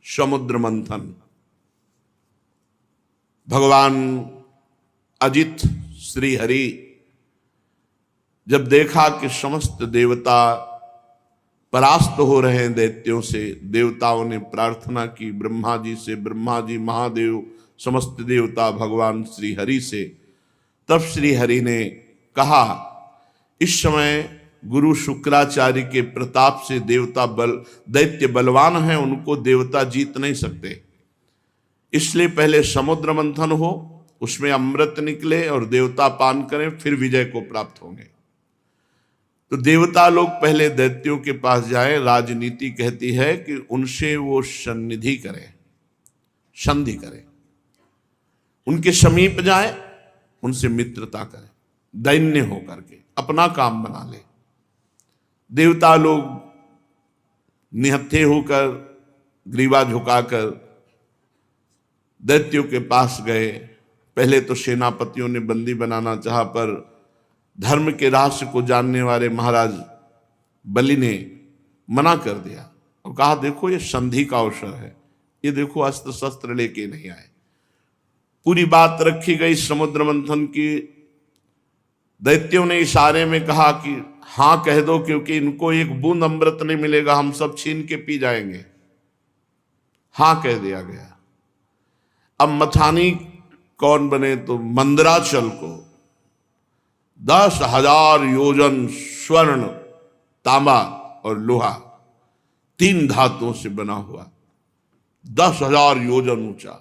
समुद्र मंथन। भगवान अजित श्री हरि जब देखा कि समस्त देवता परास्त हो रहे हैं दैत्यों से, देवताओं ने प्रार्थना की ब्रह्मा जी से, ब्रह्मा जी महादेव समस्त देवता भगवान श्री हरि से। तब श्री हरि ने कहा, इस समय गुरु शुक्राचार्य के प्रताप से दैत्य बलवान हैं, उनको देवता जीत नहीं सकते, इसलिए पहले समुद्र मंथन हो, उसमें अमृत निकले और देवता पान करें, फिर विजय को प्राप्त होंगे। तो देवता लोग पहले दैत्यों के पास जाएं। राजनीति कहती है कि उनसे वो सन्निधि करें, संधि करें, उनके समीप जाए, उनसे मित्रता करें, दैन्य होकर के अपना काम बना ले। देवता लोग निहत्थे होकर, ग्रीवा झुकाकर दैत्यों के पास गए। पहले तो सेनापतियों ने बंदी बनाना चाहा, पर धर्म के रहस्य को जानने वाले महाराज बलि ने मना कर दिया और कहा, देखो ये संधि का अवसर है, ये देखो अस्त्र शस्त्र लेके नहीं आए। पूरी बात रखी गई समुद्र मंथन की। दैत्यों ने इशारे में कहा कि हाँ कह दो, क्योंकि इनको एक बूंद अमृत नहीं मिलेगा, हम सब छीन के पी जाएंगे। हाँ कह दिया गया। अब मथानी कौन बने? तो मंदराचल को 10,000 योजन स्वर्ण, तांबा और लोहा, 3 धातुओं से बना हुआ, 10,000 योजन ऊंचा।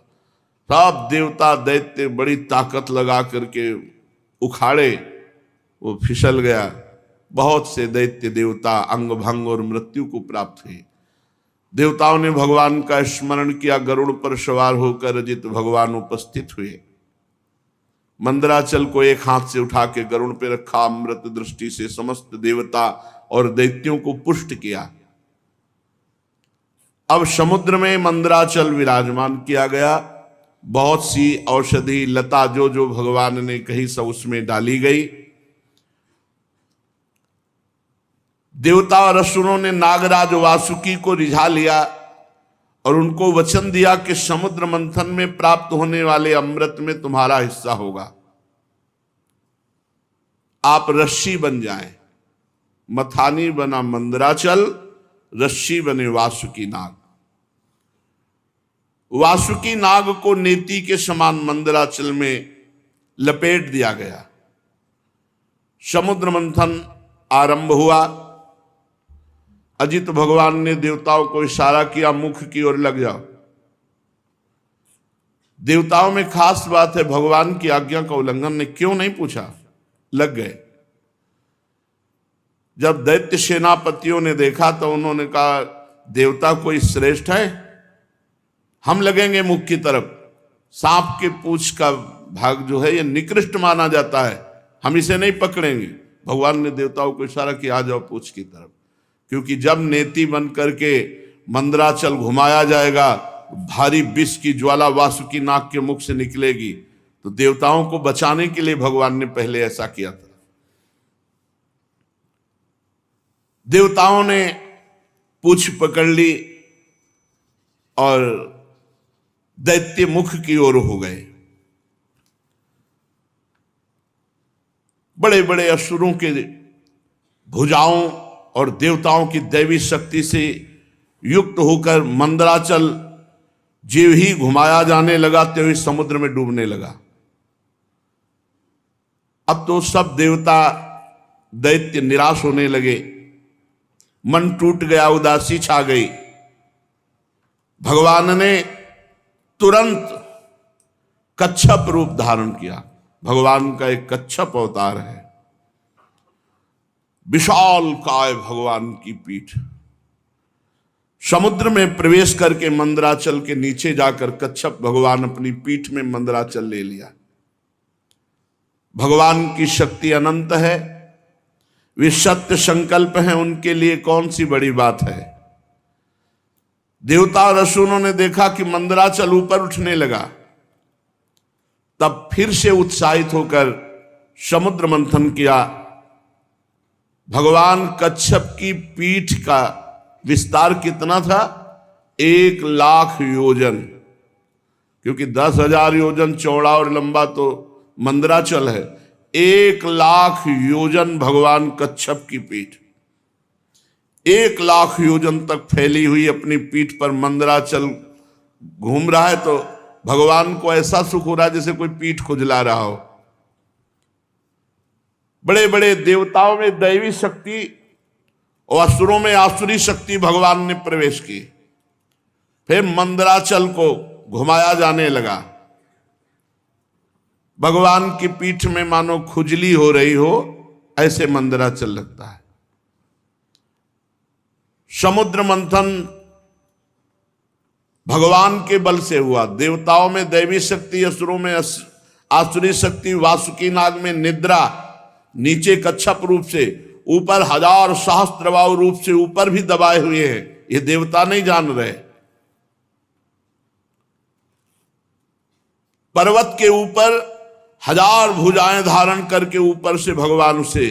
सब देवता दैत्य बड़ी ताकत लगा करके उखाड़े, वो फिसल गया। बहुत से दैत्य देवता अंग भंग और मृत्यु को प्राप्त हुए। देवताओं ने भगवान का स्मरण किया, गरुड़ पर सवार होकर अजित भगवान उपस्थित हुए। मंदराचल को एक हाथ से उठा के गरुड़ पे रखा, अमृत दृष्टि से समस्त देवता और दैत्यों को पुष्ट किया। अब समुद्र में मंदराचल विराजमान किया गया। बहुत सी औषधि लता जो जो भगवान ने कही सब उसमें डाली गई। देवता और असुरों ने नागराज वासुकी को रिझा लिया और उनको वचन दिया कि समुद्र मंथन में प्राप्त होने वाले अमृत में तुम्हारा हिस्सा होगा, आप रस्सी बन जाएं। मथानी बना मंदराचल, रस्सी बने वासुकी नाग। वासुकी नाग को नेति के समान मंदराचल में लपेट दिया गया। समुद्र मंथन आरंभ हुआ। अजित भगवान ने देवताओं को इशारा किया, मुख की ओर लग जाओ। देवताओं में खास बात है, भगवान की आज्ञा का उल्लंघन ने क्यों नहीं पूछा, लग गए। जब दैत्य सेनापतियों ने देखा तो उन्होंने कहा, देवता कोई श्रेष्ठ है, हम लगेंगे मुख की तरफ। सांप के पूंछ का भाग जो है ये निकृष्ट माना जाता है, हम इसे नहीं पकड़ेंगे। भगवान ने देवताओं को इशारा किया, आ जाओ पूंछ की तरफ, क्योंकि जब नेति बन करके मंदराचल घुमाया जाएगा, भारी विष की ज्वाला वासुकी नाग के मुख से निकलेगी। तो देवताओं को बचाने के लिए भगवान ने पहले ऐसा किया था। देवताओं ने पूंछ पकड़ ली और दैत्य मुख की ओर हो गए। बड़े बड़े असुरों के भुजाओं और देवताओं की दैवी शक्ति से युक्त होकर मंदराचल जीव ही घुमाया जाने लगा, त्यों ही समुद्र में डूबने लगा। अब तो सब देवता दैत्य निराश होने लगे, मन टूट गया, उदासी छा गई। भगवान ने तुरंत कच्छप रूप धारण किया। भगवान का एक कच्छप अवतार है, विशाल काय भगवान की पीठ। समुद्र में प्रवेश करके मंदराचल के नीचे जाकर कच्छप भगवान अपनी पीठ में मंदराचल ले लिया। भगवान की शक्ति अनंत है, वे सत्य संकल्प हैं, उनके लिए कौन सी बड़ी बात है। देवता और असुरों ने देखा कि मंदराचल ऊपर उठने लगा, तब फिर से उत्साहित होकर समुद्र मंथन किया। भगवान कच्छप की पीठ का विस्तार कितना था? 1,00,000 योजन, क्योंकि 10,000 योजन चौड़ा और लंबा तो मंदराचल है। 1,00,000 योजन भगवान कच्छप की पीठ, 1,00,000 योजन तक फैली हुई अपनी पीठ पर मंदराचल घूम रहा है। तो भगवान को ऐसा सुख हो रहा है जैसे कोई पीठ खुजला रहा हो। बड़े बड़े देवताओं में दैवी शक्ति और असुरों में आसुरी शक्ति भगवान ने प्रवेश की। फिर मंदराचल को घुमाया जाने लगा। भगवान की पीठ में मानो खुजली हो रही हो, ऐसे मंदराचल लगता है। समुद्र मंथन भगवान के बल से हुआ। देवताओं में दैवी शक्ति, असुरों में आसुरी शक्ति, वासुकी नाग में निद्रा, नीचे कच्छप रूप से, ऊपर 1000 सहस्त्रबाहु रूप से ऊपर भी दबाए हुए हैं। ये देवता नहीं जान रहे। पर्वत के ऊपर 1000 भुजाएं धारण करके ऊपर से भगवान उसे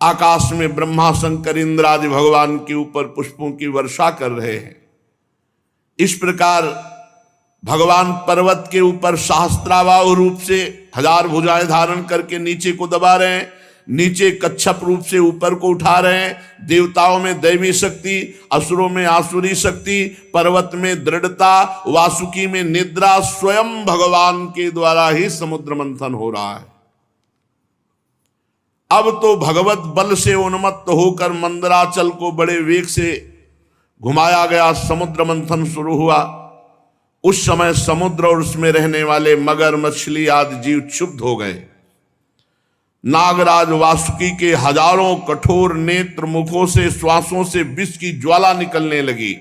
आकाश में ब्रह्मा शंकर इंद्र आदि भगवान के ऊपर पुष्पों की वर्षा कर रहे हैं। इस प्रकार भगवान पर्वत के ऊपर सहस्त्राबाहु रूप से 1000 भुजाएं धारण करके नीचे को दबा रहे हैं, नीचे कच्छप रूप से ऊपर को उठा रहे हैं। देवताओं में दैवी शक्ति, असुरों में आसुरी शक्ति, पर्वत में दृढ़ता, वासुकी में निद्रा, स्वयं भगवान के द्वारा ही समुद्र मंथन हो रहा है। अब तो भगवत बल से उन्मत्त होकर मंदराचल को बड़े वेग से घुमाया गया। समुद्र मंथन शुरू हुआ। उस समय समुद्र और उसमें रहने वाले मगर, मछली आदि जीव क्षुब्ध हो गए। नागराज वासुकी के हजारों कठोर नेत्र मुखों से, श्वासों से विष की ज्वाला निकलने लगी।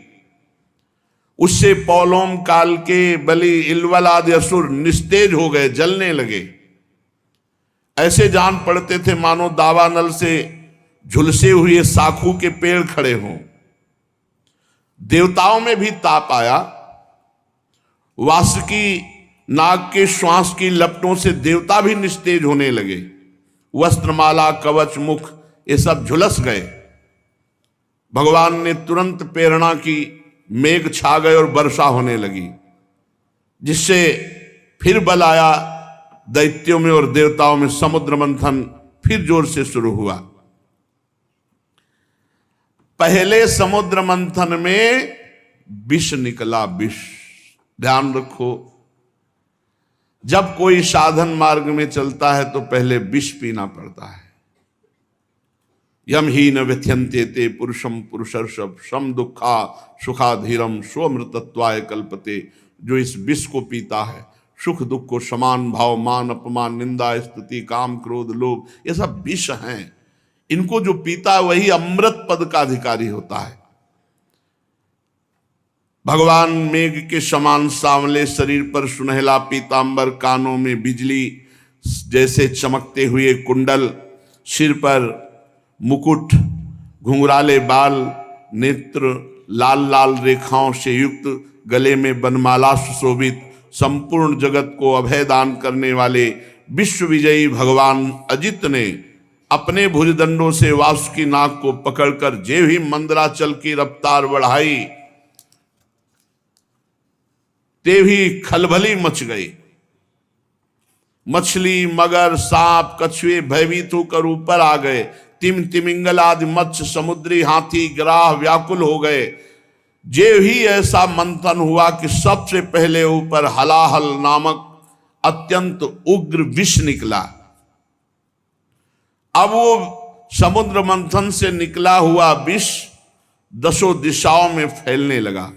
उससे पौलोम काल के बलि, इलवल आदि असुर निस्तेज हो गए, जलने लगे। ऐसे जान पड़ते थे मानो दावानल से झुलसे हुए साखू के पेड़ खड़े हों। देवताओं में भी ताप आया। वासुकी नाग के श्वास की लपटों से देवता भी निस्तेज होने लगे। वस्त्रमाला, कवच, मुख ये सब झुलस गए। भगवान ने तुरंत प्रेरणा की, मेघ छा गए और वर्षा होने लगी, जिससे फिर बल आया दैत्यों में और देवताओं में। समुद्र मंथन फिर जोर से शुरू हुआ। पहले समुद्र मंथन में विष निकला, विष। ध्यान रखो, जब कोई साधन मार्ग में चलता है तो पहले विष पीना पड़ता है। यम ही न व्यथ्यन्ते ते पुरुषम पुरुषर्षभ सम दुखा सुखाधीरम स्वमृतत्वाय कल्पते। जो इस विष को पीता है, सुख दुख को समान भाव, मान अपमान, निंदा स्तुति, काम क्रोध लोभ, ये सब विष हैं। इनको जो पीता है वही अमृत पद का अधिकारी होता है। भगवान मेघ के समान सांवले शरीर पर सुनहला पीतांबर, कानों में बिजली जैसे चमकते हुए कुंडल, सिर पर मुकुट, घुंघराले बाल, नेत्र लाल लाल रेखाओं से युक्त, गले में बनमाला सुशोभित, संपूर्ण जगत को अभय दान करने वाले विश्व विजयी भगवान अजित ने अपने भुजदंडों से वासुकी नाग को पकड़कर जे ही मंदराचल की रफ्तार बढ़ाई, ते भी खलबली मच गई। मछली, मगर, सांप, कछुए भयभीत होकर ऊपर आ गए। तिमिंगल आदि मत्स्य, समुद्री हाथी, ग्राह व्याकुल हो गए। जे ही ऐसा मंथन हुआ कि सबसे पहले ऊपर हलाहल नामक अत्यंत उग्र विष निकला। अब वो समुद्र मंथन से निकला हुआ विष 10 दिशाओं में फैलने लगा।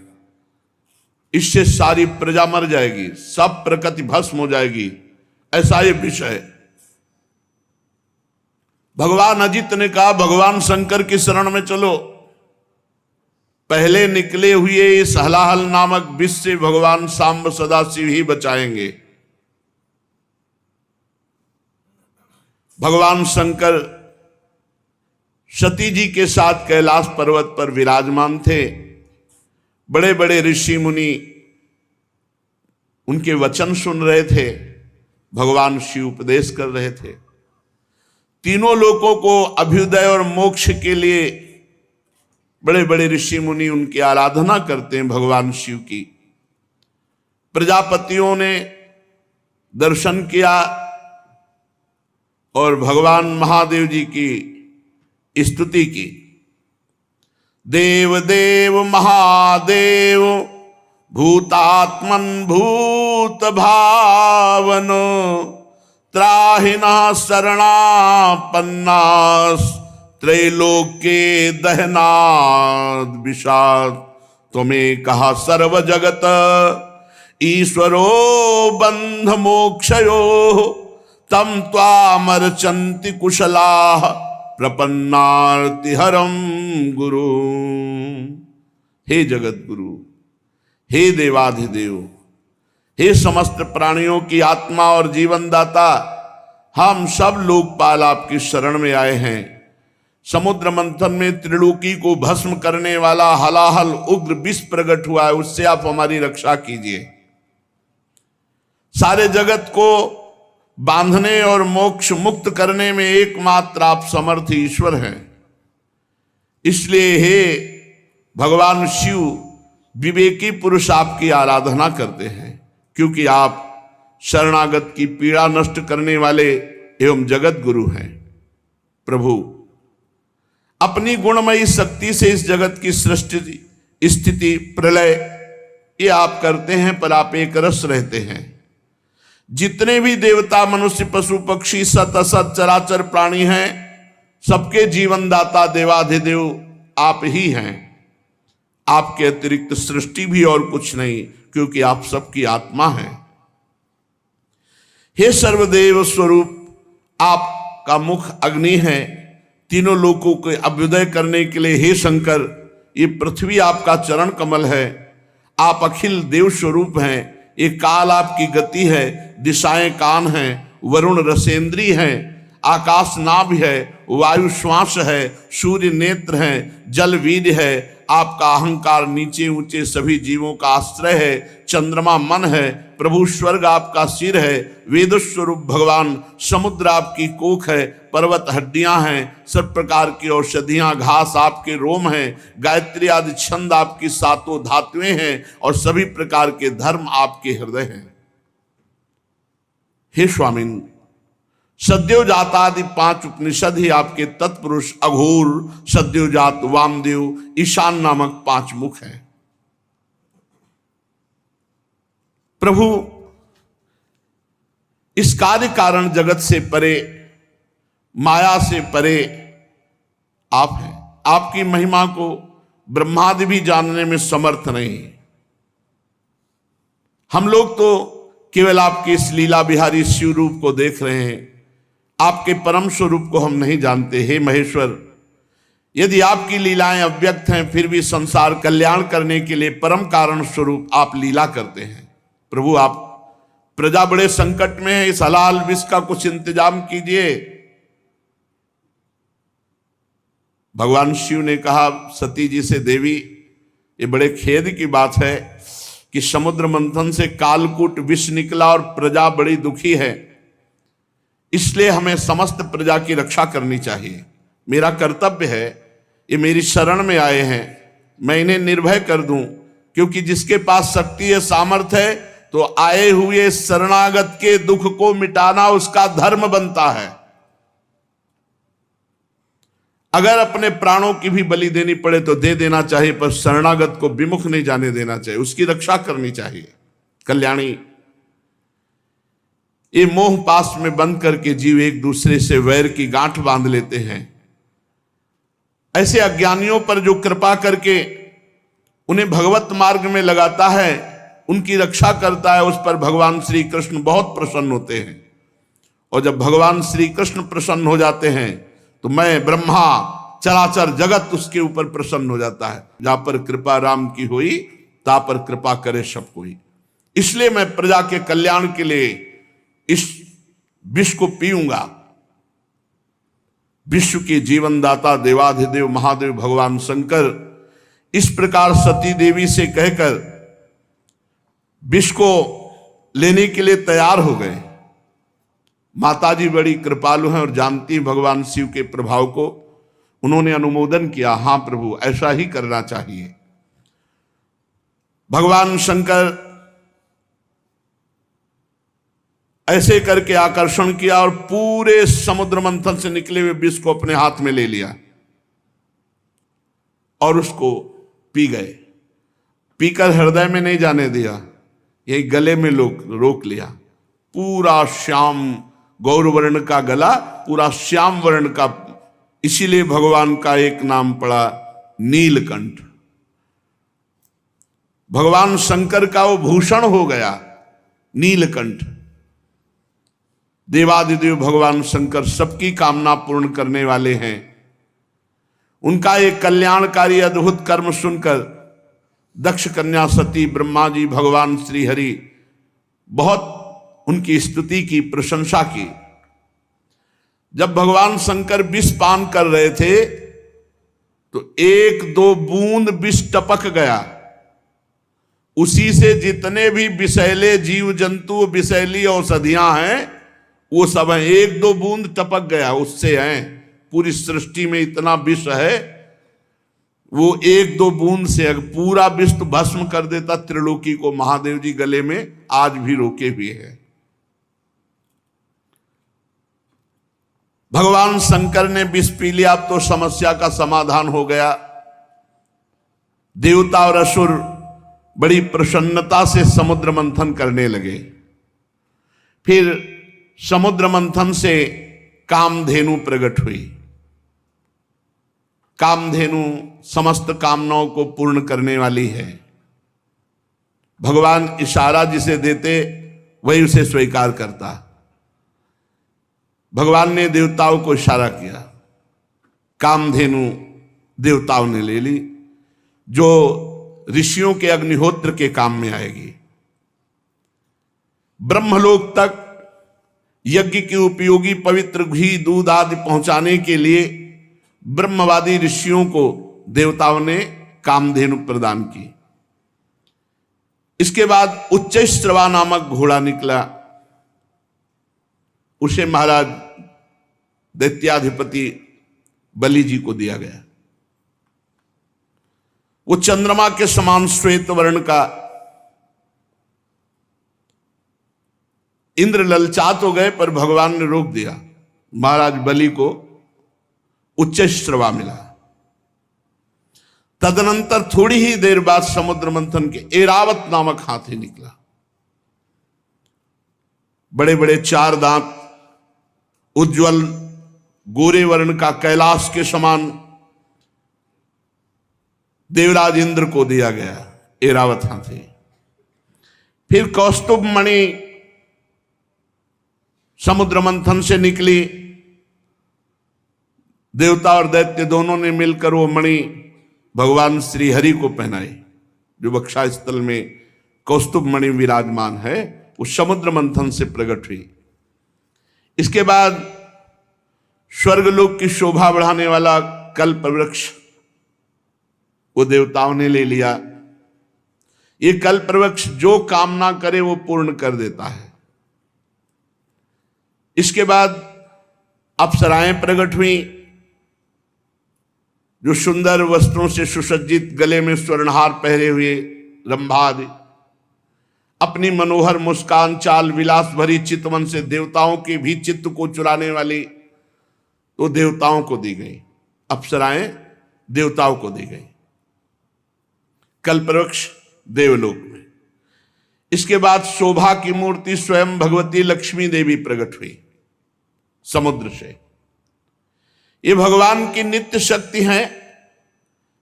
इससे सारी प्रजा मर जाएगी, सब प्रकृति भस्म हो जाएगी, ऐसा ये विष है। भगवान अजित ने कहा, भगवान शंकर की शरण में चलो। पहले निकले हुए इस हलाहल नामक विष से भगवान सांब सदाशिव ही बचाएंगे। भगवान शंकर सती जी के साथ कैलाश पर्वत पर विराजमान थे। बड़े बड़े ऋषि मुनि उनके वचन सुन रहे थे। भगवान शिव उपदेश कर रहे थे। तीनों लोकों को अभ्युदय और मोक्ष के लिए बड़े बड़े ऋषि मुनि उनकी आराधना करते हैं भगवान शिव की। प्रजापतियों ने दर्शन किया और भगवान महादेव जी की स्तुति की। देव देव महादेव भूतात्मन भूत भावन त्राहिना शरणापन्नास त्रैलोक्ये दहनाद विषाद तुम्हें कहा सर्व जगत ईश्वरो बंध मोक्षयो तम त्वामर्चन्ति कुशलाः प्रपन्नार्ति हरम गुरु। हे जगत गुरु, हे देवाधिदेव, हे समस्त प्राणियों की आत्मा और जीवन दाता, हम सब लोकपाल आपकी शरण में आए हैं। समुद्र मंथन में त्रिलोकी को भस्म करने वाला हलाहल उग्र विष प्रकट हुआ है, उससे आप हमारी रक्षा कीजिए। सारे जगत को बांधने और मोक्ष मुक्त करने में एकमात्र आप समर्थ ईश्वर हैं। इसलिए हे भगवान शिव, विवेकी पुरुष आपकी आराधना करते हैं, क्योंकि आप शरणागत की पीड़ा नष्ट करने वाले एवं जगत गुरु हैं। प्रभु, अपनी गुणमयी शक्ति से इस जगत की सृष्टि, स्थिति, प्रलय ये आप करते हैं, पर आप एक रस रहते हैं। जितने भी देवता, मनुष्य, पशु, पक्षी, सत असत चराचर प्राणी हैं, सबके जीवन दाता देवाधिदेव आप ही हैं। आपके अतिरिक्त सृष्टि भी और कुछ नहीं, क्योंकि आप सबकी आत्मा हैं। हे सर्वदेव स्वरूप, आपका मुख अग्नि है। तीनों लोकों को अभ्युदय करने के लिए हे शंकर, ये पृथ्वी आपका चरण कमल है। आप अखिल देव स्वरूप हैं। ये काल आपकी गति है, दिशाएं कान हैं, वरुण रसेंद्री हैं, आकाश नाभ है, वायु श्वास है, सूर्य नेत्र है, जल वीर्य है। आपका अहंकार नीचे ऊंचे सभी जीवों का आश्रय है। चंद्रमा मन है, प्रभु स्वर्ग आपका सिर है। वेद स्वरूप भगवान समुद्र आपकी कोख है, पर्वत हड्डियां हैं, सब प्रकार की औषधियां घास आपके रोम हैं, गायत्री आदि छंद आपकी सातों धातुएं हैं, और सभी प्रकार के धर्म आपके हृदय हैं। हे स्वामिन, सद्योजात आदि 5 उपनिषद ही आपके तत्पुरुष अघोर, सद्योजात, वामदेव, ईशान नामक 5 मुख हैं। प्रभु, इस कार्य कारण जगत से परे, माया से परे आप हैं। आपकी महिमा को ब्रह्मादि भी जानने में समर्थ नहीं। हम लोग तो केवल आपके इस लीला बिहारी शिव रूप को देख रहे हैं, आपके परम स्वरूप को हम नहीं जानते। हे महेश्वर, यदि आपकी लीलाएं अव्यक्त हैं, फिर भी संसार कल्याण करने के लिए परम कारण स्वरूप आप लीला करते हैं। प्रभु, आप प्रजा बड़े संकट में है, इस हलाल विष का कुछ इंतजाम कीजिए। भगवान शिव ने कहा सती जी से, देवी, ये बड़े खेद की बात है कि समुद्र मंथन से कालकूट विष निकला और प्रजा बड़ी दुखी है। इसलिए हमें समस्त प्रजा की रक्षा करनी चाहिए। मेरा कर्तव्य है, ये मेरी शरण में आए हैं, मैं इन्हें निर्भय कर दूं, क्योंकि जिसके पास शक्ति है, सामर्थ्य है, तो आए हुए शरणागत के दुख को मिटाना उसका धर्म बनता है। अगर अपने प्राणों की भी बलि देनी पड़े तो दे देना चाहिए, पर शरणागत को विमुख नहीं जाने देना चाहिए, उसकी रक्षा करनी चाहिए। कल्याणी, ये मोह पास में बंद करके जीव एक दूसरे से वैर की गांठ बांध लेते हैं। ऐसे अज्ञानियों पर जो कृपा करके उन्हें भगवत मार्ग में लगाता है, उनकी रक्षा करता है, उस पर भगवान श्री कृष्ण बहुत प्रसन्न होते हैं। और जब भगवान श्री कृष्ण प्रसन्न हो जाते हैं तो मैं, ब्रह्मा, चराचर जगत उसके ऊपर प्रसन्न हो जाता है। जहां पर कृपा राम की हुई, ता पर कृपा करे सब कोई। इसलिए मैं प्रजा के कल्याण के लिए इस विष को पीऊंगा। विश्व के जीवन दाता देवाधिदेव महादेव भगवान शंकर इस प्रकार सती देवी से कहकर विष को लेने के लिए तैयार हो गए। माताजी बड़ी कृपालु हैं और जानती भगवान शिव के प्रभाव को। उन्होंने अनुमोदन किया, हाँ प्रभु ऐसा ही करना चाहिए। भगवान शंकर ऐसे करके आकर्षण किया और पूरे समुद्र मंथन से निकले हुए विष को अपने हाथ में ले लिया और उसको पी गए। पीकर हृदय में नहीं जाने दिया, यही गले में रोक लिया। पूरा श्याम गौरवर्ण का गला, पूरा श्याम वर्ण का, इसीलिए भगवान का एक नाम पड़ा नीलकंठ। भगवान शंकर का वो भूषण हो गया नीलकंठ। देवादिदेव भगवान शंकर सबकी कामना पूर्ण करने वाले हैं। उनका एक कल्याणकारी अद्भुत कर्म सुनकर दक्ष कन्या सती, ब्रह्मा जी, भगवान श्री हरि बहुत उनकी स्तुति की, प्रशंसा की। जब भगवान शंकर विष पान कर रहे थे तो 1-2 बूंद विष टपक गया। उसी से जितने भी विषैले जीव जंतु, विषैली औषधियां हैं, वो सब हैं। 1-2 बूंद टपक गया, उससे हैं। पूरी सृष्टि में इतना विष है, वो 1-2 बूंद से अगर पूरा विष तो भस्म कर देता त्रिलोकी को। महादेव जी गले में आज भी रोके हुए हैं। भगवान शंकर ने विष पी लिया, अब तो समस्या का समाधान हो गया। देवता और असुर बड़ी प्रसन्नता से समुद्र मंथन करने लगे। फिर समुद्र मंथन से कामधेनु प्रकट हुई। कामधेनु समस्त कामनाओं को पूर्ण करने वाली है। भगवान इशारा जिसे देते वही उसे स्वीकार करता। भगवान ने देवताओं को इशारा किया, कामधेनु देवताओं ने ले ली, जो ऋषियों के अग्निहोत्र के काम में आएगी। ब्रह्मलोक तक यज्ञ की उपयोगी पवित्र घी, दूध आदि पहुंचाने के लिए ब्रह्मवादी ऋषियों को देवताओं ने कामधेनु प्रदान की। इसके बाद उच्चैश्रवा नामक घोड़ा निकला। उसे महाराज दैत्याधिपति बलि जी को दिया गया। वो चंद्रमा के समान श्वेत वर्ण का। इंद्र ललचा तो गए पर भगवान ने रोक दिया। महाराज बलि को उच्चैश्रवा मिला। तदनंतर थोड़ी ही देर बाद समुद्र मंथन के ऐरावत नामक हाथी निकला। बड़े बड़े 4 दांत, उज्ज्वल गोरे वर्ण का, कैलाश के समान। देवराज इंद्र को दिया गया ऐरावत हाथी। फिर कौस्तुभ मणि समुद्र मंथन से निकली। देवता और दैत्य दोनों ने मिलकर वो मणि भगवान श्री हरि को पहनाई। जो वक्षा स्थल में कौस्तुभ मणि विराजमान है, वो समुद्र मंथन से प्रकट हुई। इसके बाद स्वर्गलोक की शोभा बढ़ाने वाला कल्प वृक्ष वो देवताओं ने ले लिया। ये कल्प वृक्ष जो कामना करे वो पूर्ण कर देता है। इसके बाद अप्सराएं प्रकट हुई, जो सुंदर वस्त्रों से सुसज्जित, गले में स्वर्णहार पहरे हुए रंभा आदि, अपनी मनोहर मुस्कान, चाल विलास भरी चितवन से देवताओं के भी चित्त को चुराने वाली तो देवताओं को दी गई। अप्सराएं देवताओं को दी गई। कल्पवृक्ष देवलोक में। इसके बाद शोभा की मूर्ति स्वयं भगवती लक्ष्मी देवी प्रकट हुई समुद्र से। ये भगवान की नित्य शक्ति है।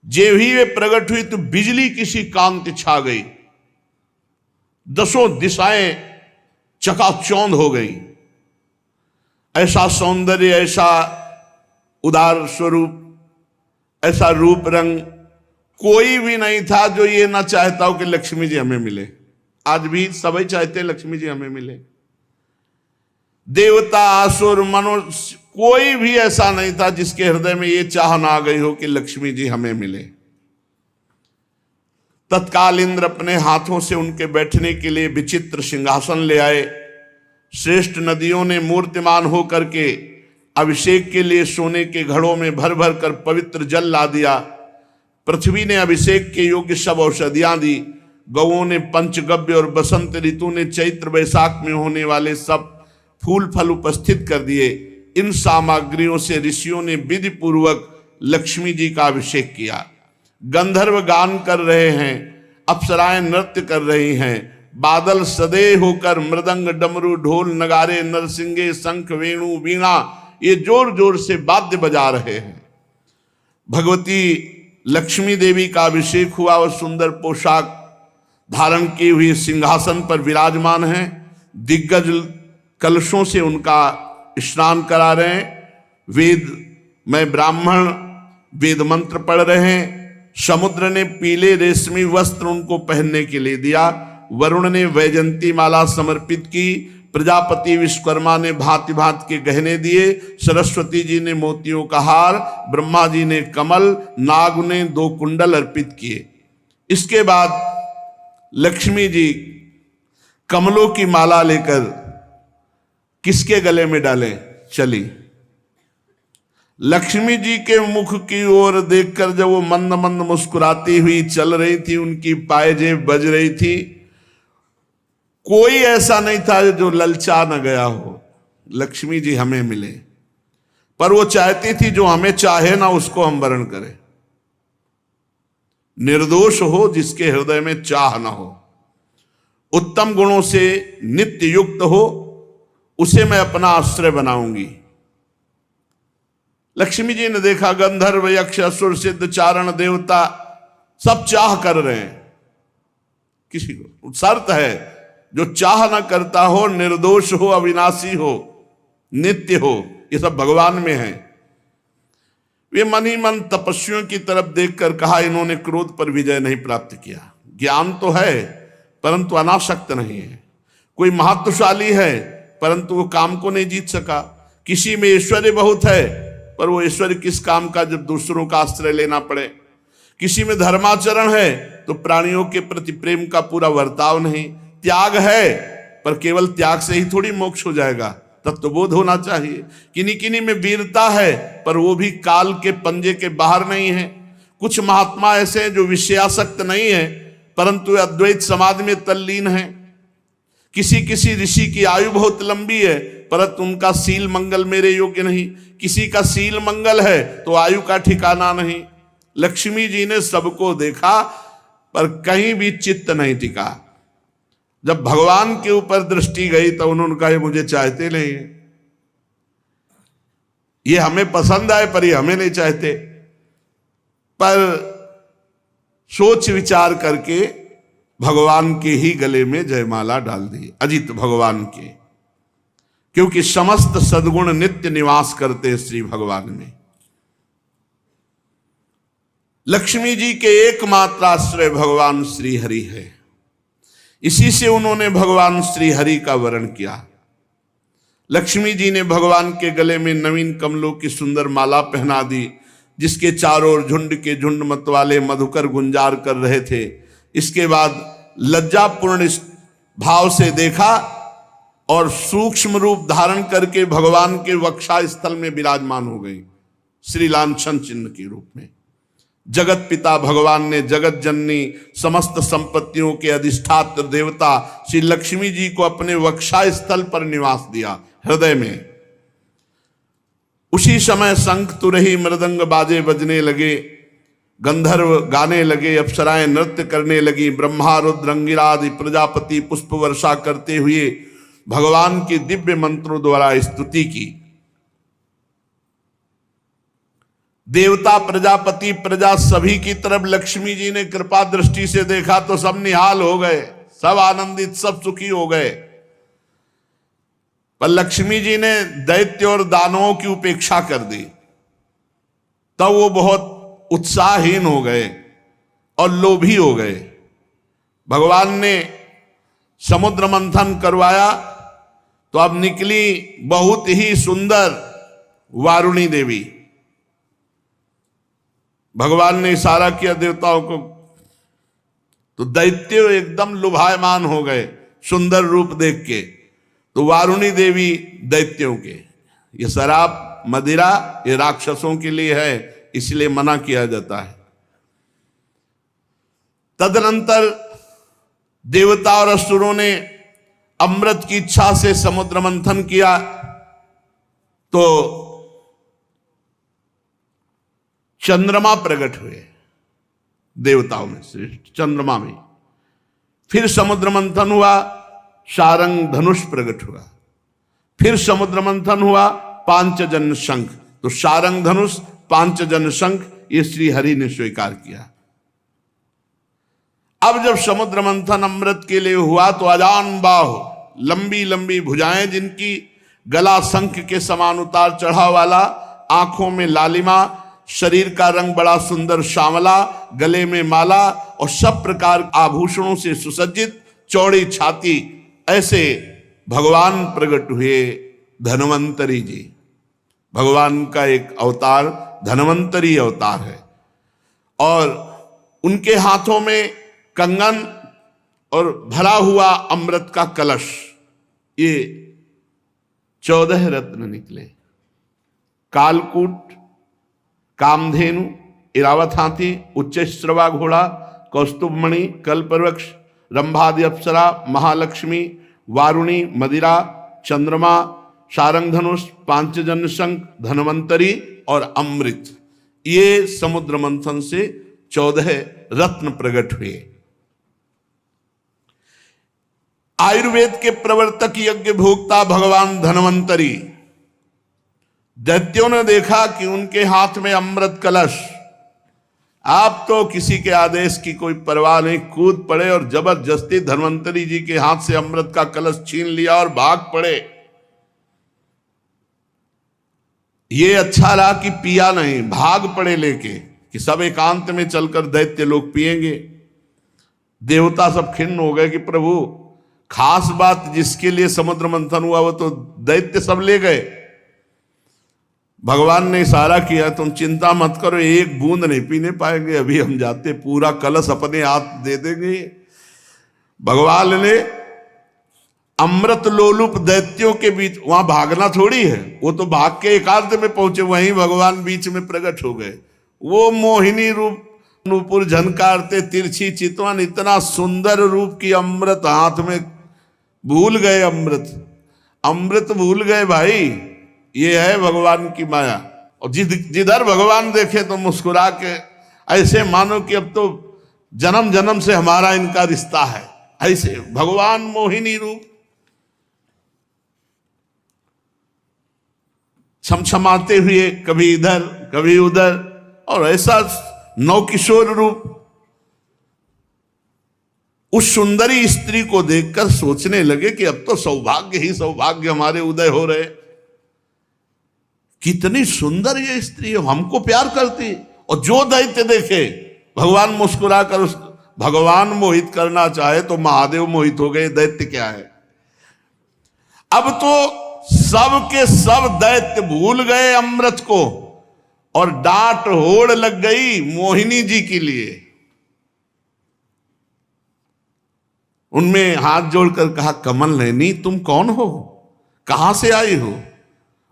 जे भी वे प्रकट हुई तो बिजली किसी कांति छा गई, 10 दिशाएं चकाचौंध हो गई। ऐसा सौंदर्य, ऐसा उदार स्वरूप, ऐसा रूप रंग कोई भी नहीं था जो ये ना चाहता हो कि लक्ष्मी जी हमें मिले। आज भी सभी चाहते लक्ष्मी जी हमें मिले। देवता, असुर, मनुष्य, कोई भी ऐसा नहीं था जिसके हृदय में ये चाह ना आ गई हो कि लक्ष्मी जी हमें मिले। तत्काल इंद्र अपने हाथों से उनके बैठने के लिए विचित्र सिंहासन ले आए। श्रेष्ठ नदियों ने मूर्तिमान होकर के अभिषेक के लिए सोने के घड़ों में भर भर कर पवित्र जल ला दिया। पृथ्वी ने अभिषेक के योग्य सब औषधियां दी। गौओं ने पंचगव्य और बसंत ऋतु ने चैत्र वैशाख में होने वाले सब फूल फल उपस्थित कर दिए। इन सामग्रियों से ऋषियों ने विधि पूर्वक लक्ष्मी जी का अभिषेक किया। गंधर्व गान कर रहे हैं, अप्सराएं नृत्य कर रही हैं, बादल सदे होकर मृदंग डमरू ढोल नगारे नरसिंगे शंख वेणु वीणा ये जोर जोर से वाद्य बजा रहे हैं। भगवती लक्ष्मी देवी का अभिषेक हुआ और सुंदर पोशाक धारण की हुई सिंहासन पर विराजमान हैं। दिग्गज कलशों से उनका स्नान करा रहे हैं। वेद में ब्राह्मण वेद मंत्र पढ़ रहे हैं। समुद्र ने पीले रेशमी वस्त्र उनको पहनने के लिए दिया। वरुण ने वैजंती माला समर्पित की। प्रजापति विश्वकर्मा ने भांति भांति के गहने दिए। सरस्वती जी ने मोतियों का हार, ब्रह्मा जी ने कमल, नाग ने 2 कुंडल अर्पित किए। इसके बाद लक्ष्मी जी कमलों की माला लेकर किसके गले में डाले चली। लक्ष्मी जी के मुख की ओर देखकर जब वो मंद मंद मुस्कुराती हुई चल रही थी, उनकी पायजेब बज रही थी, कोई ऐसा नहीं था जो ललचा न गया हो लक्ष्मी जी हमें मिले। पर वो चाहती थी जो हमें चाहे ना उसको हम वरण करें। निर्दोष हो जिसके हृदय में चाह ना हो, उत्तम गुणों से नित्य युक्त हो, उसे मैं अपना आश्रय बनाऊंगी। लक्ष्मी जी ने देखा गंधर्व यक्ष असुर सिद्ध चारण देवता सब चाह कर रहे हैं। किसी को शर्त है, जो चाह ना करता हो, निर्दोष हो, अविनाशी हो, नित्य हो, ये सब भगवान में है। वे मन ही मन तपस्वियों की तरफ देखकर कहा, इन्होंने क्रोध पर विजय नहीं प्राप्त किया। ज्ञान तो है परंतु अनासक्त नहीं है। कोई महत्वशाली है परंतु वो काम को नहीं जीत सका। किसी में ऐश्वर्य बहुत है पर वो ऐश्वर्य किस काम का जब दूसरों का आश्रय लेना पड़े। किसी में धर्माचरण है तो प्राणियों के प्रति प्रेम का पूरा वर्ताव नहीं। त्याग है पर केवल त्याग से ही थोड़ी मोक्ष हो जाएगा, तत्वबोध होना चाहिए। किन्हीं किन्हीं में वीरता है पर वो भी काल के पंजे के बाहर नहीं है। कुछ महात्मा ऐसे हैं जो विषयासक्त नहीं है परंतु अद्वैत समाधि में तल्लीन है। किसी किसी ऋषि की आयु बहुत लंबी है परंतु उनका सील मंगल मेरे योग्य नहीं। किसी का सील मंगल है तो आयु का ठिकाना नहीं। लक्ष्मी जी ने सबको देखा पर कहीं भी चित्त नहीं टिका। जब भगवान के ऊपर दृष्टि गई तो उन्होंने कहा, ये मुझे चाहते नहीं है, ये हमें पसंद आए पर ये हमें नहीं चाहते। पर सोच विचार करके भगवान के ही गले में जयमाला डाल दी, अजित भगवान के, क्योंकि समस्त सद्गुण नित्य निवास करते श्री भगवान में। लक्ष्मी जी के एकमात्र आश्रय भगवान श्री हरि है। इसी से उन्होंने भगवान श्री हरि का वर्ण किया। लक्ष्मी जी ने भगवान के गले में नवीन कमलों की सुंदर माला पहना दी, जिसके चारों ओर झुंड के झुंड मतवाले मधुकर गुंजार कर रहे थे। इसके बाद लज्जापूर्ण भाव से देखा और सूक्ष्म रूप धारण करके भगवान के वक्षा स्थल में विराजमान हो गई, श्री लांछन चिन्ह के रूप में। जगत पिता भगवान ने जगत जननी समस्त संपत्तियों के अधिष्ठात्र देवता श्री लक्ष्मी जी को अपने वक्षा स्थल पर निवास दिया, हृदय में। उसी समय शंख तुरही मृदंग बाजे बजने लगे, गंधर्व गाने लगे, अप्सराएं नृत्य करने लगी। ब्रह्मा रुद्र अंगिरा आदि प्रजापति पुष्प वर्षा करते हुए भगवान के दिव्य मंत्रों द्वारा स्तुति की। देवता प्रजापति प्रजा सभी की तरफ लक्ष्मी जी ने कृपा दृष्टि से देखा तो सब निहाल हो गए, सब आनंदित, सब सुखी हो गए। पर लक्ष्मी जी ने दैत्य और दानवों की उपेक्षा कर दी, तब वो बहुत उत्साहहीन हो गए और लोभी हो गए। भगवान ने समुद्र मंथन करवाया तो अब निकली बहुत ही सुंदर वारुणी देवी। भगवान ने इशारा किया देवताओं को, तो दैत्य एकदम लुभायमान हो गए सुंदर रूप देख के। तो वारुणी देवी दैत्यों के, ये शराब मदिरा ये राक्षसों के लिए है, इसलिए मना किया जाता है। तदनंतर देवता और असुरों ने अमृत की इच्छा से समुद्र मंथन किया, तो चंद्रमा प्रकट हुए देवताओं में से, चंद्रमा में। फिर समुद्र मंथन हुआ, शारंग धनुष प्रकट हुआ। फिर समुद्र मंथन हुआ, पांचजन्य शंख। तो शारंग धनुष, पांचजन्य शंख ये श्री हरि ने स्वीकार किया। अब जब समुद्र मंथन अमृत के लिए हुआ तो अजान बाहु, लंबी लंबी भुजाएं जिनकी, गला शंख के समान उतार चढ़ाव वाला, आंखों में लालिमा, शरीर का रंग बड़ा सुंदर श्यामला, गले में माला और सब प्रकार आभूषणों से सुसज्जित, चौड़ी छाती, ऐसे भगवान प्रकट हुए धन्वंतरी जी। भगवान का एक अवतार धन्वंतरी अवतार है, और उनके हाथों में कंगन और भरा हुआ अमृत का कलश, ये 14 रत्न निकले। कालकूट, कामधेनु, इरावत हाथी, उच्चश्रवा घोड़ा, कौस्तुभमणि, कल्पवृक्ष, रंभादि अप्सरा, महालक्ष्मी, वारुणी, मदिरा, चंद्रमा, शारंग धनुष, पांचजन्य शंख, धन्वंतरी और अमृत, ये समुद्र मंथन से 14 रत्न प्रकट हुए। आयुर्वेद के प्रवर्तक, यज्ञ भोक्ता भगवान धन्वंतरी, दैत्यों ने देखा कि उनके हाथ में अमृत कलश, आप तो किसी के आदेश की कोई परवाह नहीं, कूद पड़े और जबरदस्ती धन्वंतरी जी के हाथ से अमृत का कलश छीन लिया और भाग पड़े। ये अच्छा रहा कि पिया नहीं, भाग पड़े लेके कि सब एकांत में चलकर दैत्य लोग पिएंगे। देवता सब खिन्न हो गए कि प्रभु, खास बात जिसके लिए समुद्र मंथन हुआ वो तो दैत्य सब ले गए। भगवान ने इशारा किया, तुम चिंता मत करो, एक बूंद नहीं पीने पाएंगे, अभी हम जाते पूरा कलश अपने हाथ दे देंगे। भगवान ने अमृत लोलुप दैत्यों के बीच, वहां भागना थोड़ी है, वो तो भाग के एकांत में पहुंचे, वहीं भगवान बीच में प्रकट हो गए। वो मोहिनी रूप, नूपुर झनकारते, तिरछी चितवन, इतना सुंदर रूप की अमृत हाथ में, भूल गए अमृत भूल गए भाई। ये है भगवान की माया। और जिधर भगवान देखे तो मुस्कुरा के, ऐसे मानो कि अब तो जन्म जन्म से हमारा इनका रिश्ता है। ऐसे भगवान मोहिनी रूप, छमछमाते हुए, कभी इधर कभी उधर, और ऐसा नवकिशोर रूप। उस सुंदरी स्त्री को देखकर सोचने लगे कि अब तो सौभाग्य ही सौभाग्य हमारे उदय हो रहे। कितनी सुंदर ये स्त्री है, हमको प्यार करती। और जो दैत्य देखे, भगवान मुस्कुरा कर उस भगवान मोहित करना चाहे तो महादेव मोहित हो गए, दैत्य क्या है। अब तो सब के सब दैत्य भूल गए अमृत को, और डांट होड़ लग गई मोहिनी जी के लिए। उनमें हाथ जोड़कर कहा, कमल नयनी तुम कौन हो, कहां से आई हो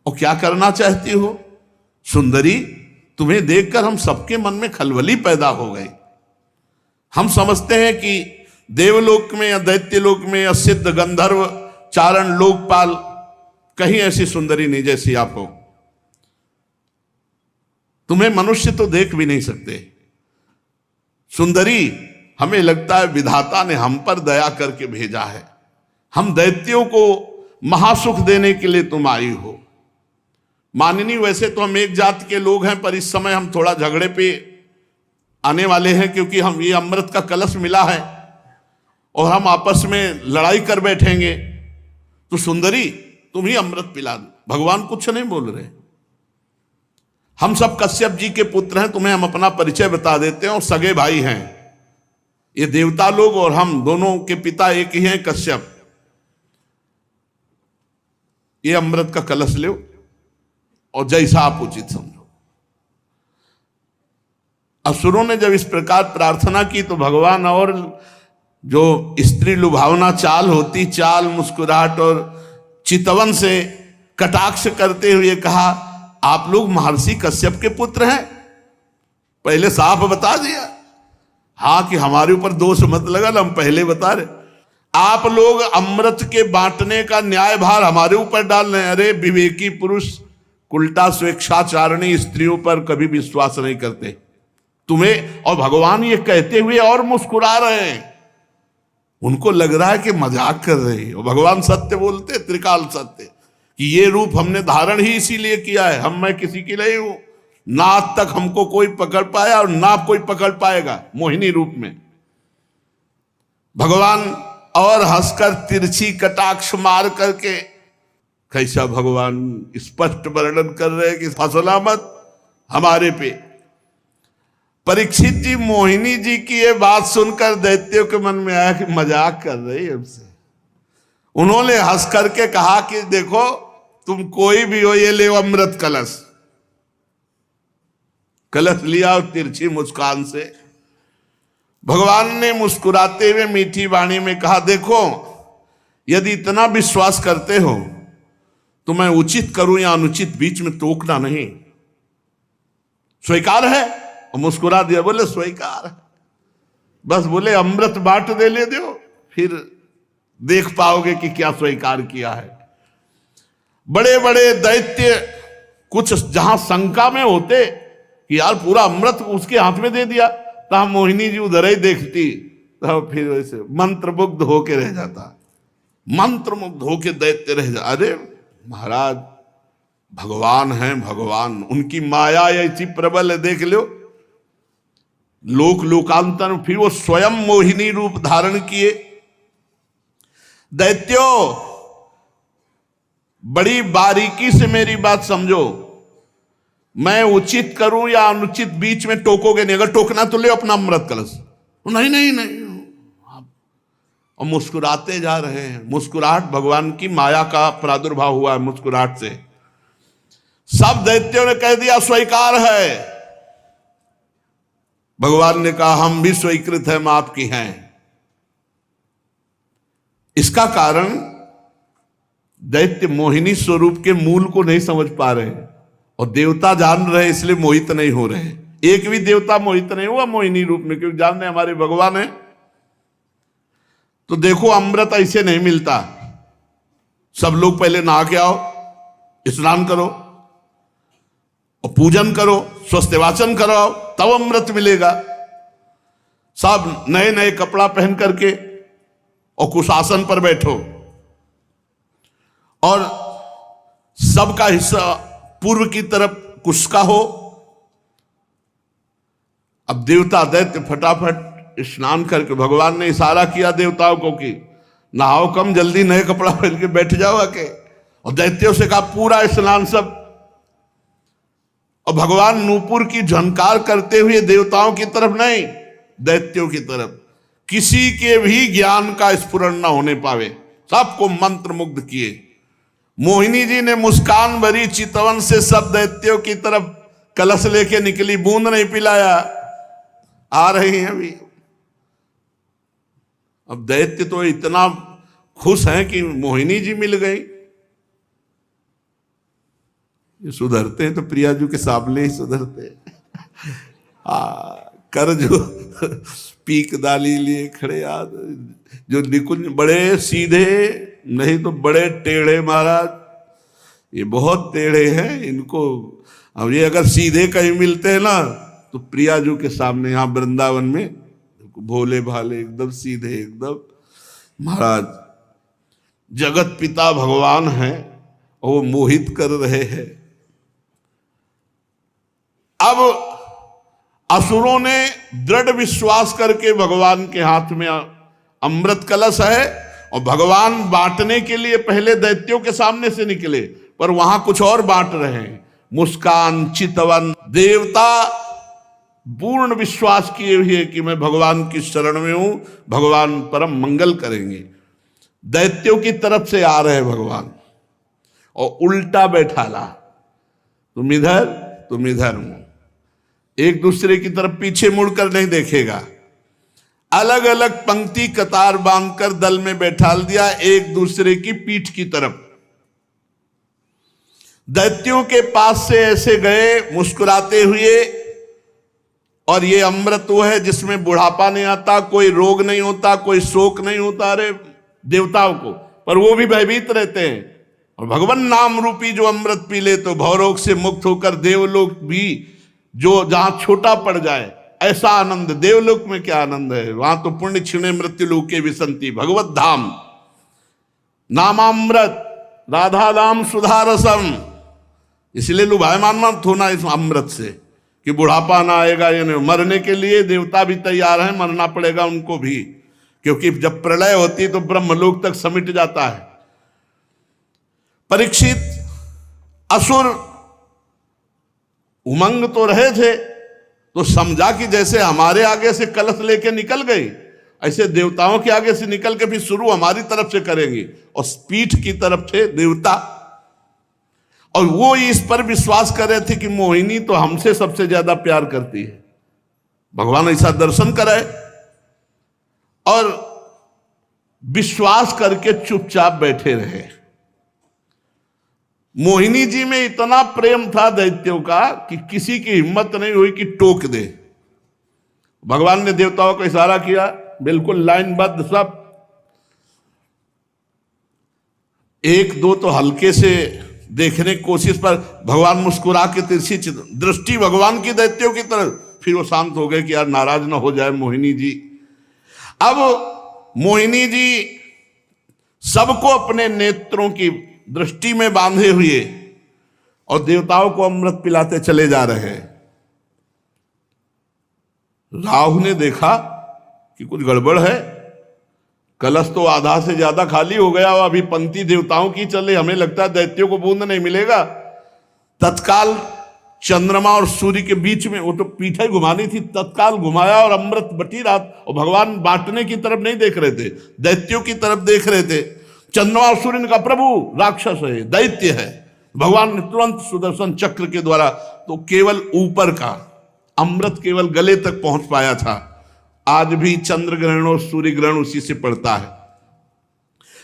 और क्या करना चाहती हो। सुंदरी, तुम्हें देखकर हम सबके मन में खलबली पैदा हो गई। हम समझते हैं कि देवलोक में या दैत्यलोक में या सिद्ध गंधर्व चारण लोकपाल कहीं ऐसी सुंदरी नहीं जैसी आप हो। तुम्हें मनुष्य तो देख भी नहीं सकते। सुंदरी, हमें लगता है विधाता ने हम पर दया करके भेजा है। हम दैत्यों को महासुख देने के लिए तुम आई हो। माननीय, वैसे तो हम एक जाति के लोग हैं, पर इस समय हम थोड़ा झगड़े पे आने वाले हैं, क्योंकि हम ये अमृत का कलश मिला है और हम आपस में लड़ाई कर बैठेंगे। तो सुंदरी, तुम ही अमृत पिला दो। भगवान कुछ नहीं बोल रहे। हम सब कश्यप जी के पुत्र हैं, तुम्हें हम अपना परिचय बता देते हैं, और सगे भाई हैं ये देवता लोग, और हम दोनों के पिता एक ही हैं, कश्यप। ये अमृत का कलश लो और जैसा आप उचित समझो। असुरों ने जब इस प्रकार प्रार्थना की तो भगवान, और जो स्त्री लुभावना चाल होती, चाल, मुस्कुराहट और चितवन से कटाक्ष करते हुए कहा, आप लोग महर्षि कश्यप के पुत्र हैं, पहले साफ बता दिया। हाँ कि हमारे ऊपर दोष मत लगा, हम पहले बता रहे। आप लोग अमृत के बांटने का न्याय भार हमारे ऊपर डाल रहे हैं। अरे विवेकी पुरुष उल्टा स्वेच्छाचारणी स्त्रियों पर कभी विश्वास नहीं करते। तुम्हें और भगवान ये कहते हुए और मुस्कुरा रहे हैं, उनको लग रहा है कि मजाक कर रहे हैं। और भगवान सत्य बोलते, त्रिकाल सत्य, कि ये रूप हमने धारण ही इसीलिए किया है, मैं किसी की नहीं हूं, ना आज तक हमको कोई पकड़ पाया और ना कोई पकड़ पाएगा मोहिनी रूप में। भगवान और हंसकर तिरछी कटाक्ष मार करके कैसा भगवान स्पष्ट वर्णन कर रहे हैं कि फसला मत हमारे पे। परीक्षित जी मोहिनी जी की ये बात सुनकर दैत्यों के मन में आया कि मजाक कर रही है हमसे। उन्होंने हंस करके कहा कि देखो तुम कोई भी हो, ये ले अमृत कलश। कलश लिया और तिरछी मुस्कान से भगवान ने मुस्कुराते हुए मीठी वाणी में कहा, देखो यदि इतना विश्वास करते हो तो मैं उचित करूं या अनुचित बीच में टोकना नहीं। स्वीकार है? और मुस्कुरा दिया, बोले स्वीकार है। बस बोले अमृत बांट दे ले दो, फिर देख पाओगे कि क्या स्वीकार किया है। बड़े बड़े दैत्य कुछ जहां शंका में होते कि यार पूरा अमृत उसके हाथ में दे दिया, तो मोहिनी जी उधर ही देखती, तो फिर वैसे मंत्रमुग्ध होके रह जाता, मंत्रमुग्ध होके दैत्य रह जाता। अरे महाराज भगवान हैं, भगवान, उनकी माया ऐसी प्रबल है, देख लो। लोक लोकांतर में फिर वो स्वयं मोहिनी रूप धारण किए। दैत्यो बड़ी बारीकी से मेरी बात समझो, मैं उचित करूं या अनुचित बीच में टोकोगे नहीं। अगर टोकना तो ले अपना अमृत कलश। नहीं नहीं नहीं, और मुस्कुराते जा रहे हैं। मुस्कुराहट भगवान की माया का प्रादुर्भाव हुआ है मुस्कुराहट से। सब दैत्यों ने कह दिया स्वीकार है। भगवान ने कहा हम भी स्वीकृत हैं, माफ की हैं। इसका कारण दैत्य मोहिनी स्वरूप के मूल को नहीं समझ पा रहे, और देवता जान रहे इसलिए मोहित नहीं हो रहे। एक भी देवता मोहित नहीं हुआ मोहिनी रूप में, क्योंकि जान रहे हमारे भगवान है। तो देखो अमृत ऐसे नहीं मिलता। सब लोग पहले नहा के आओ, स्नान करो और पूजन करो, स्वस्थवाचन कराओ, तब अमृत मिलेगा। सब नए नए कपड़ा पहन करके और कुशासन पर बैठो, और सबका हिस्सा पूर्व की तरफ कुश का हो। अब देवता दैत्य फटाफट स्नान करके, भगवान ने इशारा किया देवताओं को कि नहाओ कम, जल्दी नए कपड़ा पहन के बैठ जाओ आके। और दैत्यों से कहा पूरा स्नान सब। और भगवान नूपुर की झनकार करते हुए देवताओं की तरफ नहीं, दैत्यों की तरफ, किसी के भी ज्ञान का स्फुरण न होने पावे, सबको मंत्र मुग्ध किए। मोहिनी जी ने मुस्कान भरी चितवन से सब दैत्यों की तरफ कलश लेके निकली, बूंद नहीं पिलाया। आ रही हैं अभी। अब दैत्य तो इतना खुश हैं कि मोहिनी जी मिल गई। ये सुधरते हैं तो प्रियाजू के सामने ही सुधरते कर जो पीक दाली लिए खड़े याद, जो निकुंज बड़े सीधे नहीं तो बड़े टेढ़े महाराज, ये बहुत टेढ़े हैं इनको। अब ये अगर सीधे कहीं मिलते हैं ना तो प्रियाजू के सामने यहाँ वृंदावन में भोले भाले एकदम सीधे, एकदम महाराज जगत पिता भगवान हैं और वो मोहित कर रहे हैं। अब असुरों ने दृढ़ विश्वास करके भगवान के हाथ में अमृत कलश है, और भगवान बांटने के लिए पहले दैत्यों के सामने से निकले, पर वहां कुछ और बांट रहे हैं। मुस्कान चितवन देवता पूर्ण विश्वास किए हुए कि मैं भगवान की शरण में हूं, भगवान परम मंगल करेंगे। दैत्यों की तरफ से आ रहे भगवान, और उल्टा बैठाला, तुम इधर तुम इधर। एक दूसरे की तरफ पीछे मुड़कर नहीं देखेगा। अलग अलग पंक्ति कतार बांधकर दल में बैठाल दिया, एक दूसरे की पीठ की तरफ। दैत्यों के पास से ऐसे गए मुस्कुराते हुए, और ये अमृत वो है जिसमें बुढ़ापा नहीं आता, कोई रोग नहीं होता, कोई शोक नहीं होता। अरे देवताओं को, पर वो भी भयभीत रहते हैं। और भगवान नाम रूपी जो अमृत पी ले तो भवरोग से मुक्त होकर देवलोक भी जो जहां छोटा पड़ जाए, ऐसा आनंद देवलोक में क्या आनंद है। वहां तो पुण्य क्षीणे मृत्यु लोके विसंति भगवत धाम नामामृत राधा नाम सुधारसम। इसलिए लुभायमान मत होना इस अमृत से कि बुढ़ापा ना आएगा। यानी मरने के लिए देवता भी तैयार हैं, मरना पड़ेगा उनको भी, क्योंकि जब प्रलय होती तो ब्रह्मलोक तक समिट जाता है। परीक्षित असुर उमंग तो रहे थे, तो समझा कि जैसे हमारे आगे से कलश लेके निकल गई, ऐसे देवताओं के आगे से निकल के फिर शुरू हमारी तरफ से करेंगे। और पीठ की तरफ थे देवता, और वो इस पर विश्वास कर रहे थे कि मोहिनी तो हमसे सबसे ज्यादा प्यार करती है। भगवान ऐसा दर्शन करे और विश्वास करके चुपचाप बैठे रहे। मोहिनी जी में इतना प्रेम था दैत्यों का कि किसी की हिम्मत नहीं हुई कि टोक दे। भगवान ने देवताओं को इशारा किया, बिल्कुल लाइनबद्ध सब। एक दो तो हल्के से देखने की कोशिश पर भगवान मुस्कुरा के तिरछी दृष्टि भगवान की दैत्यों की तरफ, फिर वो शांत हो गए कि यार नाराज ना हो जाए मोहिनी जी। अब मोहिनी जी सबको अपने नेत्रों की दृष्टि में बांधे हुए और देवताओं को अमृत पिलाते चले जा रहे हैं। राहु ने देखा कि कुछ गड़बड़ है, कलश तो आधा से ज्यादा खाली हो गया, अभी पंक्ति देवताओं की चले, हमें लगता है दैत्यों को बूंद नहीं मिलेगा। तत्काल चंद्रमा और सूर्य के बीच में, वो तो पीठे घुमानी थी, तत्काल घुमाया और अमृत बटी रहा। और भगवान बांटने की तरफ नहीं देख रहे थे, दैत्यों की तरफ देख रहे थे। चंद्रमा और सूर्य ने कहा प्रभु राक्षस है, दैत्य है। भगवान ने तुरंत सुदर्शन चक्र के द्वारा, तो केवल ऊपर का अमृत केवल गले तक पहुंच पाया था। आज भी चंद्र ग्रहण और सूर्य ग्रहण उसी से पड़ता है।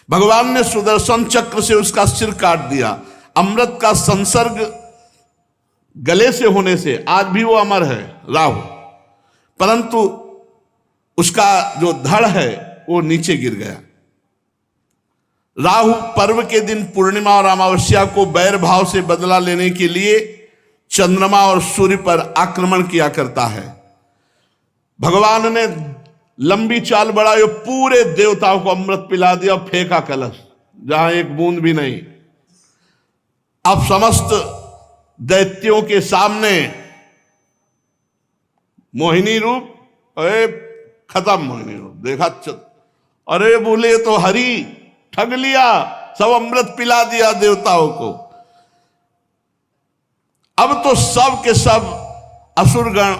भगवान ने सुदर्शन चक्र से उसका सिर काट दिया। अमृत का संसर्ग गले से होने से आज भी वो अमर है राहु, परंतु उसका जो धड़ है वो नीचे गिर गया। राहु पर्व के दिन पूर्णिमा और अमावस्या को बैर भाव से बदला लेने के लिए चंद्रमा और सूर्य पर आक्रमण किया करता है। भगवान ने लंबी चाल बढ़ाई, पूरे देवताओं को अमृत पिला दिया और फेंका कलश, जहां एक बूंद भी नहीं। अब समस्त दैत्यों के सामने मोहिनी रूप, अरे खत्म मोहिनी रूप देखा, अरे बोले तो हरि ठग लिया, सब अमृत पिला दिया देवताओं को। अब तो सब के सब असुरगण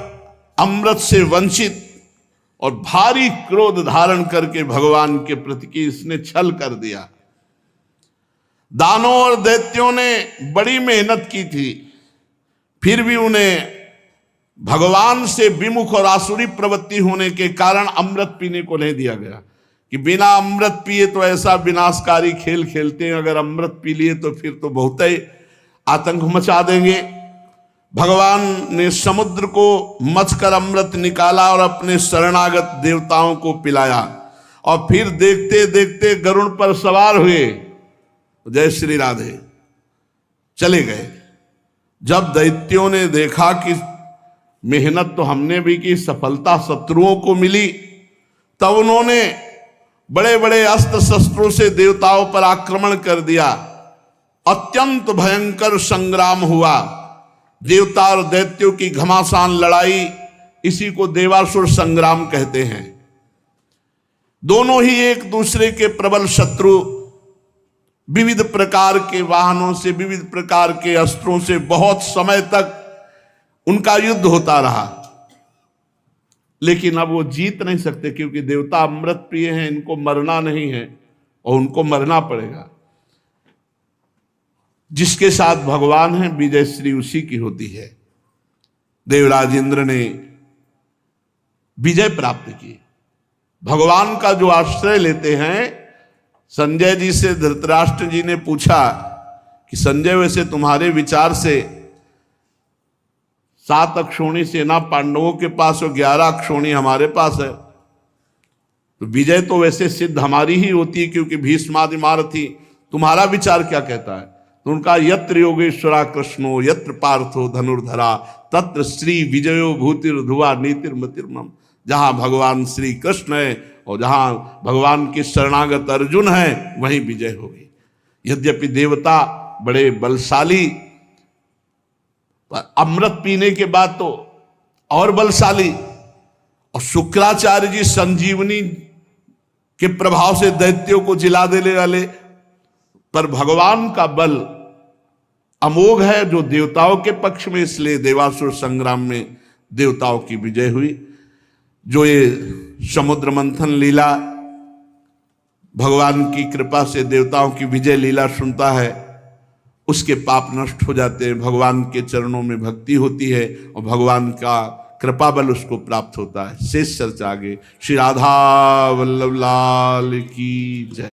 अमृत से वंचित और भारी क्रोध धारण करके भगवान के प्रति की इसने छल कर दिया। दानों और दैत्यों ने बड़ी मेहनत की थी, फिर भी उन्हें भगवान से विमुख और आसुरी प्रवृत्ति होने के कारण अमृत पीने को नहीं दिया गया कि बिना अमृत पिए तो ऐसा विनाशकारी खेल खेलते हैं, अगर अमृत पी लिए तो फिर तो बहुत ही आतंक मचा देंगे। भगवान ने समुद्र को मथकर अमृत निकाला और अपने शरणागत देवताओं को पिलाया, और फिर देखते देखते गरुड़ पर सवार हुए, जय श्री राधे, चले गए। जब दैत्यों ने देखा कि मेहनत तो हमने भी की, सफलता शत्रुओं को मिली, तब उन्होंने बड़े बड़े अस्त्र शस्त्रों से देवताओं पर आक्रमण कर दिया। अत्यंत भयंकर संग्राम हुआ। देवता और दैत्यों की घमासान लड़ाई, इसी को देवासुर संग्राम कहते हैं। दोनों ही एक दूसरे के प्रबल शत्रु, विविध प्रकार के वाहनों से, विविध प्रकार के अस्त्रों से बहुत समय तक उनका युद्ध होता रहा, लेकिन अब वो जीत नहीं सकते क्योंकि देवता अमृत पिए हैं, इनको मरना नहीं है और उनको मरना पड़ेगा। जिसके साथ भगवान है विजय श्री उसी की होती है। देवराज इंद्र ने विजय प्राप्त की। भगवान का जो आश्रय लेते हैं, संजय जी से धृतराष्ट्र जी ने पूछा कि संजय वैसे तुम्हारे विचार से 7 अक्षौणी सेना पांडवों के पास और 11 अक्षौणी हमारे पास है, तो विजय तो वैसे सिद्ध हमारी ही होती है क्योंकि भीष्मादि महारथी। तुम्हारा विचार क्या कहता है? तो उनका यत्र योगेश्वरा कृष्णो यत्र पार्थो धनुर्धरा तत्र श्री विजयो भूतिर्धुआ नीतिर्मतिर्मम। जहां भगवान श्री कृष्ण है और जहां भगवान के शरणागत अर्जुन है वहीं विजय होगी। यद्यपि देवता बड़े बलशाली, पर अमृत पीने के बाद तो और बलशाली, और शुक्राचार्य जी संजीवनी के प्रभाव से दैत्यों को जिला देने वाले, पर भगवान का बल अमोघ है जो देवताओं के पक्ष में, इसलिए देवासुर संग्राम में देवताओं की विजय हुई। जो ये समुद्र मंथन लीला भगवान की कृपा से देवताओं की विजय लीला सुनता है उसके पाप नष्ट हो जाते हैं, भगवान के चरणों में भक्ति होती है और भगवान का कृपा बल उसको प्राप्त होता है। शेष चर्चा आगे। श्री राधा वल्लभ लाल की जय।